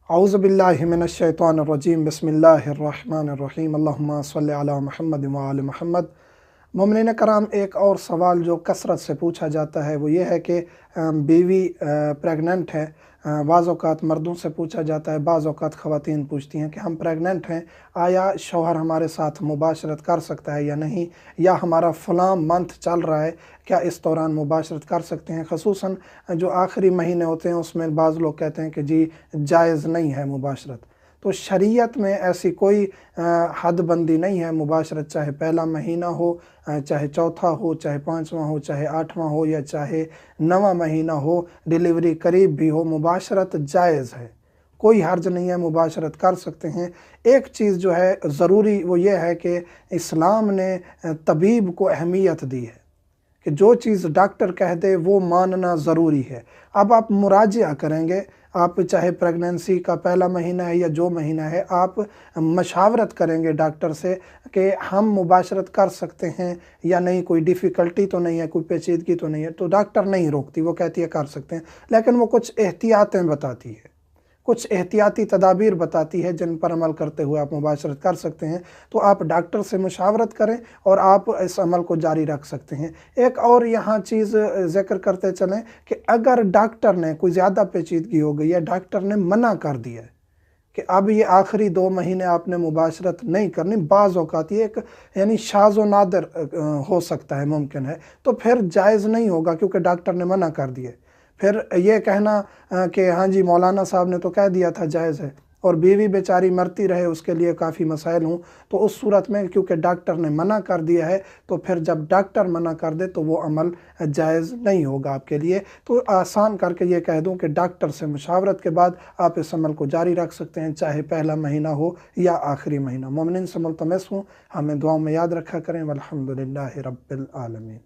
औज़ुबिल्लाहि मिनश्शैतानिर्रजीम बिस्मिल्लाहिर्रहमानिर्रहीम अल्लाहुम्मा सल्लि अला मुहम्मद व आले मुहम्मद। मोमिनीन कराम, एक और सवाल जो कसरत से पूछा जाता है वो ये है कि बीवी प्रेग्नेंट है। बाज़ औक़ात मर्दों से पूछा जाता है, बाज़ औक़ात ख़वातीन पूछती हैं कि हम प्रेग्नेंट हैं, आया शौहर हमारे साथ मुबाशरत कर सकता है या नहीं, या हमारा फ़लाँ मंथ चल रहा है, क्या इस दौरान मुबाशरत कर सकते हैं। ख़ुसूसन जो आखिरी महीने होते हैं उसमें बाज़ लोग कहते हैं कि जी जायज़ नहीं है मुबाशरत। तो शरीयत में ऐसी कोई हद बंदी नहीं है। मुबाशरत चाहे पहला महीना हो, चाहे चौथा हो, चाहे पाँचवां हो, चाहे आठवां हो, या चाहे नवा महीना हो, डिलीवरी करीब भी हो, मुबाशरत जायज़ है, कोई हर्ज नहीं है, मुबाशरत कर सकते हैं। एक चीज़ जो है ज़रूरी वो ये है कि इस्लाम ने तबीब को अहमियत दी है कि जो चीज़ डॉक्टर कह दे वो मानना ज़रूरी है। अब आप मुराजिया करेंगे, आप चाहे प्रेगनेंसी का पहला महीना है या जो महीना है, आप मशावरत करेंगे डॉक्टर से कि हम मुबाशरत कर सकते हैं या नहीं, कोई डिफ़िकल्टी तो नहीं है, कोई पेचीदगी तो नहीं है, तो डॉक्टर नहीं रोकती, वो कहती है कर सकते हैं। लेकिन वो कुछ एहतियातें बताती है, कुछ एहतियाती तदाबीर बताती है जिन पर अमल करते हुए आप मुबाशरत कर सकते हैं। तो आप डॉक्टर से मुशावरत करें और आप इस अमल को जारी रख सकते हैं। एक और यहाँ चीज़ ज़िक्र करते चलें कि अगर डॉक्टर ने कोई ज़्यादा पेचीदगी हो गई है, डॉक्टर ने मना कर दिया है कि अब ये आखिरी 2 महीने आपने मुबाशरत नहीं करनी, बाज़ औक़ात ये एक यानी शाज़ व नादिर हो सकता है, मुमकिन है, तो फिर जायज़ नहीं होगा क्योंकि डॉक्टर ने मना कर दिए। फिर ये कहना कि हाँ जी मौलाना साहब ने तो कह दिया था जायज़ है, और बीवी बेचारी मरती रहे, उसके लिए काफ़ी मसाइल हों, तो उस सूरत में क्योंकि डॉक्टर ने मना कर दिया है, तो फिर जब डॉक्टर मना कर दे तो वो अमल जायज़ नहीं होगा आपके लिए। तो आसान करके ये कह दूं कि डॉक्टर से मुशावरत के बाद आप इस अमल को जारी रख सकते हैं, चाहे पहला महीना हो या आखिरी महीना। मोमिनीन से मुल्तमस हूँ, हमें दुआओं में याद रखा करें। वल्हम्दुलिल्लाहि रब्बिल आलमीन।